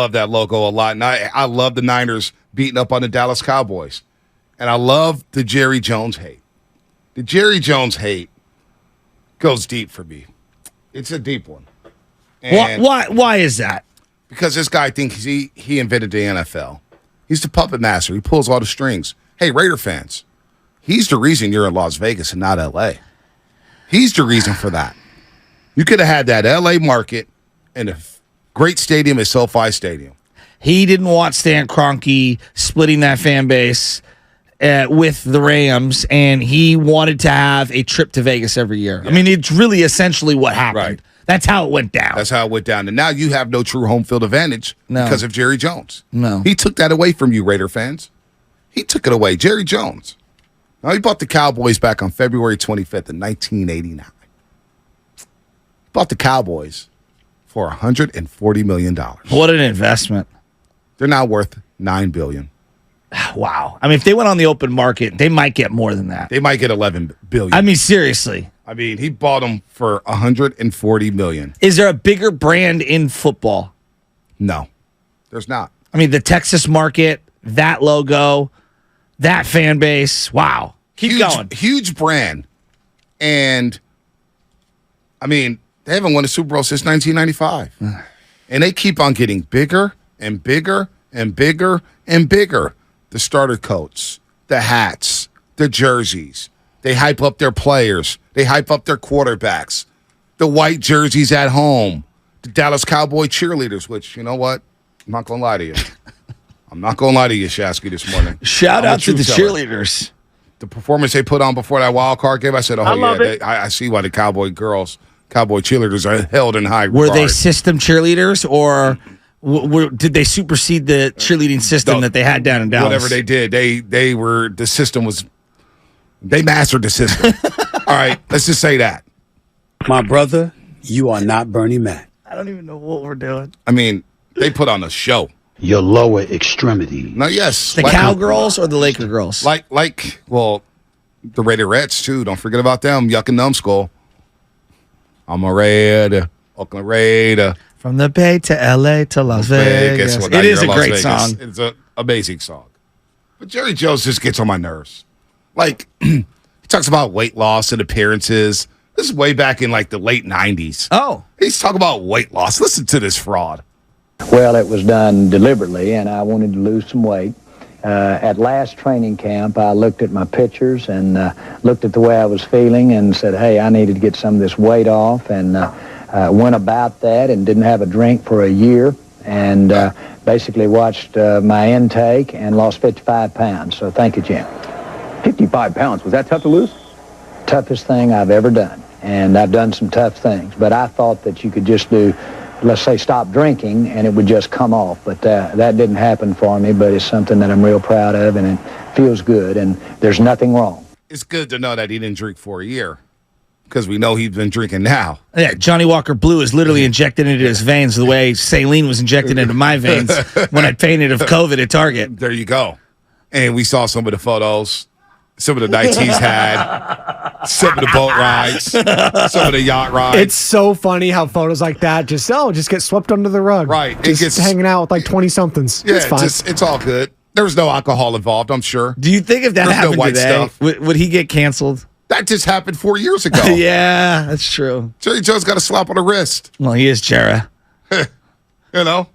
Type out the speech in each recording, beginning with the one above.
love that logo a lot. And I love the Niners beating up on the Dallas Cowboys. And I love the Jerry Jones hate. The Jerry Jones hate goes deep for me. It's a deep one. And Why is that? because this guy thinks he invented the NFL. He's the puppet master. He pulls all the strings. Hey, Raider fans, he's the reason you're in Las Vegas and not L.A. He's the reason for that. You could have had that L.A. market and a great stadium at SoFi Stadium. He didn't want Stan Kroenke splitting that fan base with the Rams, and he wanted to have a trip to Vegas every year. Yeah. I mean, it's really essentially what happened. Right. That's how it went down. That's how it went down. And now you have no true home field advantage because of Jerry Jones. No. He took that away from you, Raider fans. He took it away. Jerry Jones. Now, he bought the Cowboys back on February 25th of 1989. Bought the Cowboys for $140 million. What an investment. They're now worth $9 billion. Wow. I mean, if they went on the open market, they might get more than that. They might get $11 billion. I mean, seriously. I mean, he bought them for $140 million. Is there a bigger brand in football? No, there's not. I mean, the Texas market, that logo, that fan base. Wow. Keep going. Huge brand. And, I mean, they haven't won a Super Bowl since 1995. And they keep on getting bigger and bigger and bigger and bigger. The starter coats, the hats, the jerseys. They hype up their players. They hype up their quarterbacks. The white jerseys at home. The Dallas Cowboy cheerleaders, which, you know what? I'm not going to lie to you. I'm not going to lie to you, Shasky, this morning. Shout out to the cheerleaders. The performance they put on before that wild card game, I said, I see why the Cowboy cheerleaders are held in high regard. Were they system cheerleaders, or did they supersede the cheerleading system that they had down in Dallas? Whatever they did, the system was, they mastered the system. All right, let's just say that. My brother, you are not Bernie Mac. I don't even know what we're doing. I mean, they put on a show. Your lower extremity. No, yes. The Cowgirls or the Laker girls? The Raiderettes, too. Don't forget about them. Yuck and Numbskull. I'm a Raider, Oakland Raider. From the Bay to L.A. to Las Vegas. Well, it is a great song. It's an amazing song. But Jerry Jones just gets on my nerves. Like, he talks about weight loss and appearances. This is way back in, the late 90s. Oh. He's talking about weight loss. Listen to this fraud. Well, it was done deliberately, and I wanted to lose some weight. At last training camp, I looked at my pictures and looked at the way I was feeling and said, hey, I needed to get some of this weight off, and went about that and didn't have a drink for a year, and basically watched my intake and lost 55 pounds. So thank you, Jim. 55 pounds. Was that tough to lose? Toughest thing I've ever done, and I've done some tough things, but I thought that you could just do, let's say, stop drinking, and it would just come off. But that didn't happen for me, but it's something that I'm real proud of, and it feels good, and there's nothing wrong. It's good to know that he didn't drink for a year, because we know he's been drinking now. Yeah, Johnny Walker Blue is literally injected into his veins the way saline was injected into my veins when I fainted of COVID at Target. There you go. And we saw some of the photos, some of the nights he's had, some of the boat rides, some of the yacht rides. It's so funny how photos like that just get swept under the rug. Right. Just hanging out with 20-somethings. Yeah, it's fine. It's all good. There was no alcohol involved, I'm sure. Do you think if that happened white today, stuff. would he get canceled? That just happened 4 years ago. Yeah, that's true. Jerry Jones got a slap on the wrist. Well, he is Jerrah. You know?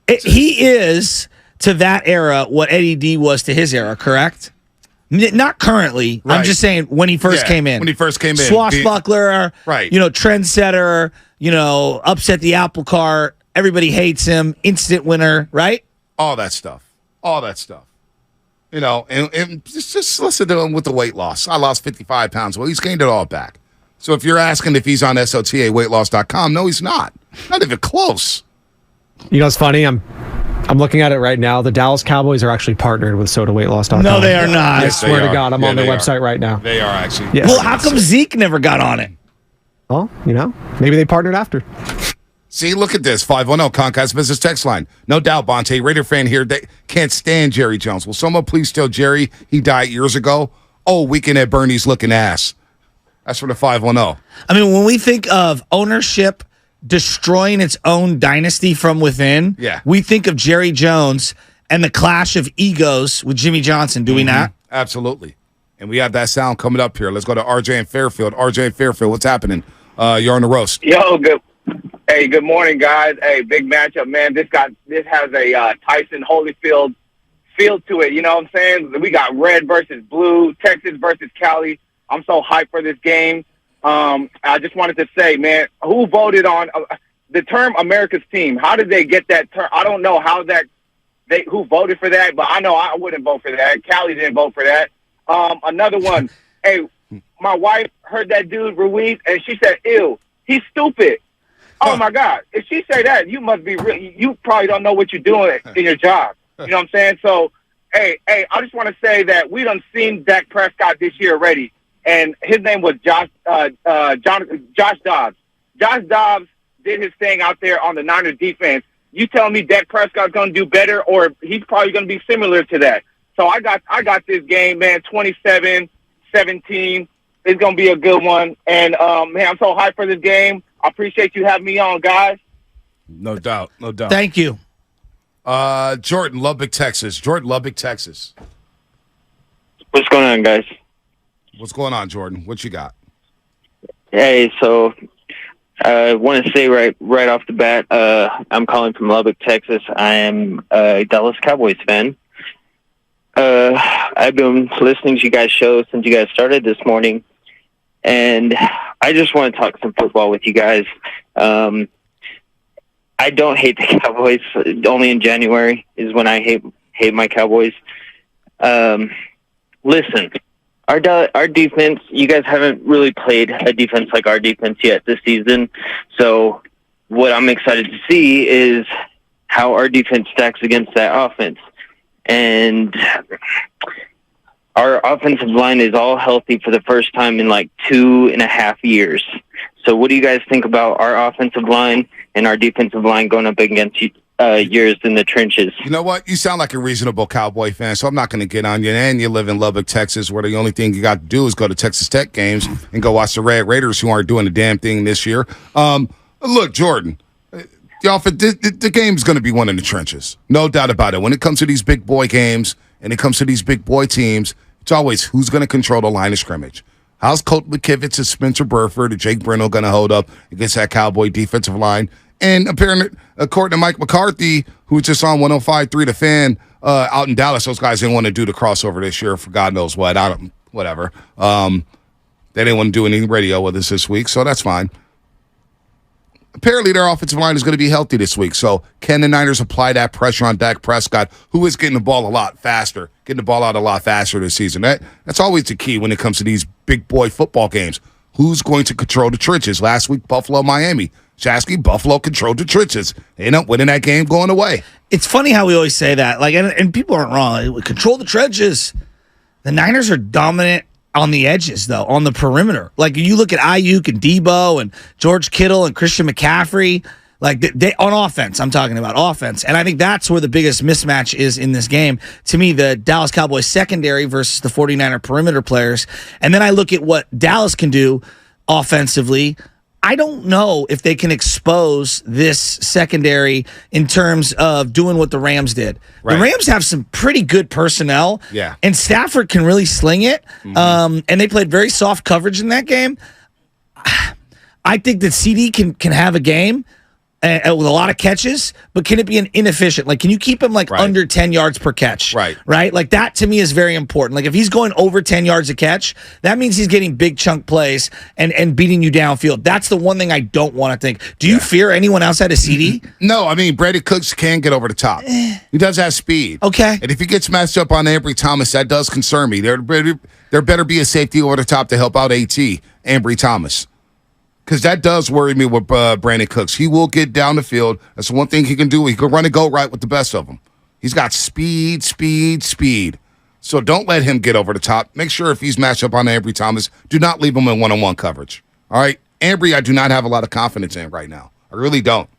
He is, to that era, what Eddie D was to his era, correct? Not currently. Right. I'm just saying when he first came in. When he first came in. Swashbuckler, right. Trendsetter, upset the apple cart. Everybody hates him. Instant winner, right? All that stuff. And just listen to him with the weight loss. I lost 55 pounds. Well, he's gained it all back. So if you're asking if he's on SOTAweightloss.com, no, he's not. Not even close. You know what's funny? I'm looking at it right now. The Dallas Cowboys are actually partnered with SodaWeightLoss.com. No, they are not. I swear to God, I'm on their website right now. They are actually. Yes. Well, how come Zeke never got on it? Well, maybe they partnered after. See, look at this. 510 Comcast Business Text Line. No doubt, Bonte, Raider fan here, they can't stand Jerry Jones. Will someone please tell Jerry he died years ago? Oh, weekend at Bernie's looking ass. That's for the 510. I mean, when we think of ownership, destroying its own dynasty from within, we think of Jerry Jones and the clash of egos with Jimmy Johnson. Do we not? Absolutely. And we have that sound coming up here. Let's go to RJ in Fairfield. RJ in Fairfield, what's happening? You're on the roast. Yo, good morning, guys. Hey, big matchup, man. This has a Tyson Holyfield feel to it. You know what I'm saying? We got red versus blue, Texas versus Cali. I'm so hyped for this game. I just wanted to say, man, who voted on the term America's team? How did they get that term? I don't know who voted for that, but I know I wouldn't vote for that. Cali didn't vote for that. Another one. Hey, my wife heard that dude Ruiz, and she said, "Ew, he's stupid." Oh my God! If she say that, you must be you probably don't know what you're doing in your job. You know what I'm saying? So, hey, I just want to say that we done seen Dak Prescott this year already, and his name was Josh Dobbs. Josh Dobbs did his thing out there on the Niners defense. You tell me Dak Prescott's going to do better, or he's probably going to be similar to that. So I got this game, man, 27-17. It's going to be a good one. And, man, I'm so hyped for this game. I appreciate you having me on, guys. No doubt. Thank you. Jordan, Lubbock, Texas. What's going on, guys? What's going on, Jordan? What you got? Hey, so I want to say right off the bat, I'm calling from Lubbock, Texas. I am a Dallas Cowboys fan. I've been listening to you guys' show since you guys started this morning, and I just want to talk some football with you guys. I don't hate the Cowboys. Only in January is when I hate my Cowboys. Listen, our defense, you guys haven't really played a defense like our defense yet this season. So what I'm excited to see is how our defense stacks against that offense. And our offensive line is all healthy for the first time in like 2.5 years. So what do you guys think about our offensive line and our defensive line going up against yours in the trenches? You know what? You sound like a reasonable Cowboy fan, so I'm not going to get on you. And you live in Lubbock, Texas, where the only thing you got to do is go to Texas Tech games and go watch the Red Raiders, who aren't doing a damn thing this year. Look, Jordan, the game's going to be won in the trenches. No doubt about it. When it comes to these big boy games and it comes to these big boy teams, it's always who's going to control the line of scrimmage. How's Colt McKivitz and Spencer Burford and Jake Breno going to hold up against that Cowboy defensive line? And apparently, according to Mike McCarthy, who was just on 105.3 The Fan out in Dallas, those guys didn't want to do the crossover this year for God knows what. Whatever. They didn't want to do any radio with us this week, so that's fine. Apparently, their offensive line is going to be healthy this week. So can the Niners apply that pressure on Dak Prescott, who is getting the ball out a lot faster this season? That's always the key when it comes to these big boy football games. Who's going to control the trenches? Last week, Buffalo, Miami. Shasky, Buffalo controlled the trenches. They end up winning that game going away. It's funny how we always say that. And people aren't wrong. Control the trenches. The Niners are dominant on the edges, though, on the perimeter. Like, you look at Ayuk and Debo and George Kittle and Christian McCaffrey, like they on offense, I'm talking about offense. And I think that's where the biggest mismatch is in this game. To me, the Dallas Cowboys secondary versus the 49er perimeter players. And then I look at what Dallas can do offensively. I don't know if they can expose this secondary in terms of doing what the Rams did. Right. The Rams have some pretty good personnel, and Stafford can really sling it. And they played very soft coverage in that game. I think that CD can have a game with a lot of catches, but can it be an inefficient? Like, can you keep him under 10 yards per catch? Right. Like, that to me is very important. Like, if he's going over 10 yards a catch, that means he's getting big chunk plays and beating you downfield. That's the one thing I don't want to think. Do you fear anyone outside of CD? No, I mean, Brady Cooks can get over the top. He does have speed. Okay. And if he gets matched up on Ambry Thomas, that does concern me. There better be a safety over the top to help out AT, Ambry Thomas. Because that does worry me with Brandon Cooks. He will get down the field. That's the one thing he can do. He can run and go right with the best of them. He's got speed. So don't let him get over the top. Make sure if he's matched up on Ambry Thomas, do not leave him in one-on-one coverage. All right? Ambry, I do not have a lot of confidence in right now. I really don't.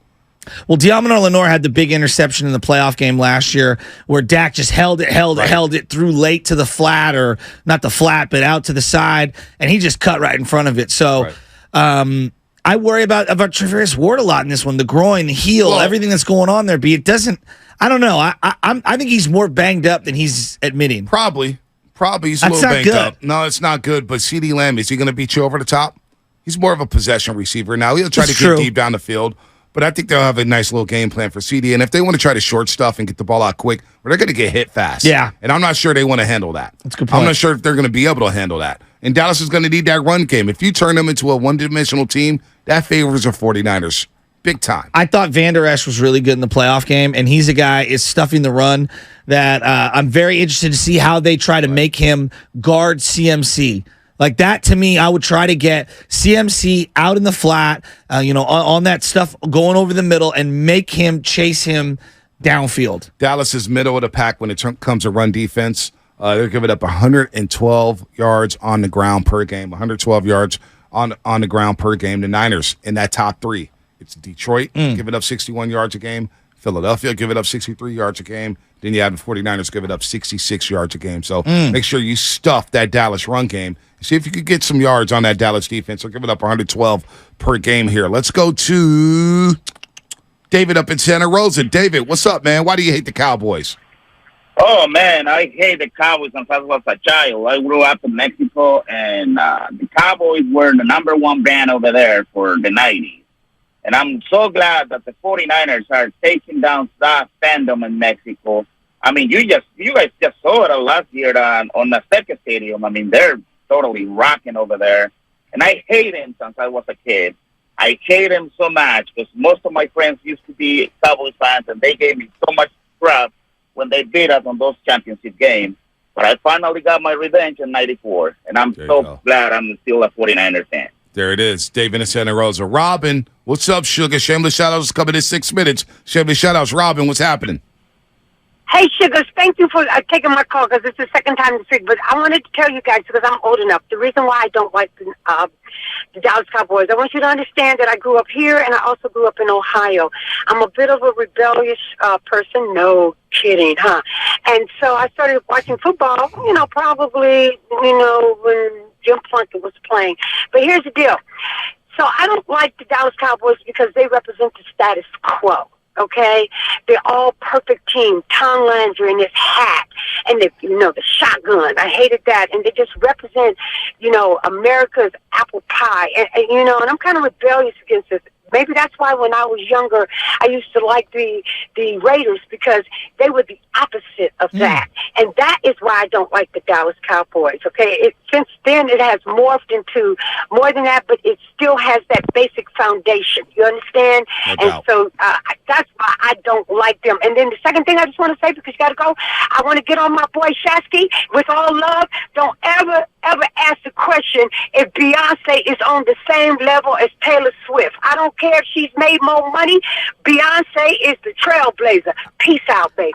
Well, Diamond Lenore had the big interception in the playoff game last year where Dak just held it through late to the flat, or not the flat, but out to the side, and he just cut right in front of it. So I worry about Travis Ward a lot in this one. The groin, the heel, everything that's going on there. But it doesn't. I don't know. I think he's more banged up than he's admitting. Probably he's a That's little not banged good. up. No, it's not good. But CeeDee Lamb, is he going to beat you over the top? He's more of a possession receiver now. He'll try That's to get true. deep down the field. But I think they'll have a nice little game plan for CD. And if they want to try to short stuff and get the ball out quick, well, they're going to get hit fast. Yeah. And I'm not sure they want to handle that. That's a good point. I'm not sure if they're going to be able to handle that. And Dallas is going to need that run game. If you turn them into a one-dimensional team, that favors the 49ers big time. I thought Van Der Esch was really good in the playoff game, and he's a guy is stuffing the run that I'm very interested to see how they try to make him guard CMC. Like that, to me, I would try to get CMC out in the flat, on that stuff going over the middle and make him chase him downfield. Dallas is middle of the pack when it comes to run defense. They're giving up 112 yards on the ground per game, 112 yards on the ground per game. The Niners in that top three. It's Detroit giving up 61 yards a game. Philadelphia giving up 63 yards a game. Then you have the 49ers giving up 66 yards a game. So make sure you stuff that Dallas run game. See if you could get some yards on that Dallas defense. They're giving up 112 per game here. Let's go to David up in Santa Rosa. David, what's up, man? Why do you hate the Cowboys? Oh, man, I hate the Cowboys since I was a child. I grew up in Mexico, and the Cowboys were the number one brand over there for the 90s. And I'm so glad that the 49ers are taking down that fandom in Mexico. I mean, you guys just saw it last year on the Azteca Stadium. I mean, they're totally rocking over there. And I hate him since I was a kid. I hate him so much because most of my friends used to be Cowboys fans, and they gave me so much crap when they beat us on those championship games. But I finally got my revenge in '94, and I'm so glad I'm still a 49er fan. There it is, David in Santa Rosa. Robin, what's up, Sugar? Shameless shout-outs coming in 6 minutes. Shameless shout-outs. Robin, what's happening? Hey, Sugars, thank you for taking my call because it's the second time this week. But I wanted to tell you guys, because I'm old enough, the reason why I don't like the Dallas Cowboys, I want you to understand that I grew up here and I also grew up in Ohio. I'm a bit of a rebellious person. No kidding, huh? And so I started watching football, probably, when Jim Plunkett was playing. But here's the deal. So I don't like the Dallas Cowboys because they represent the status quo. Okay, they're all perfect team. Tom Landry in his hat, and the shotgun. I hated that, and they just represent, America's apple pie. And I'm kind of rebellious against this. Maybe that's why when I was younger, I used to like the Raiders because they were the opposite of that. And that is why I don't like the Dallas Cowboys, okay? Since then, it has morphed into more than that, but it still has that basic foundation. You understand? So that's why I don't like them. And then the second thing I just want to say, because you got to go, I want to get on my boy Shasky with all love. Don't ever ask the question if Beyonce is on the same level as Taylor Swift. I don't care if she's made more money. Beyonce is the trailblazer. Peace out, baby.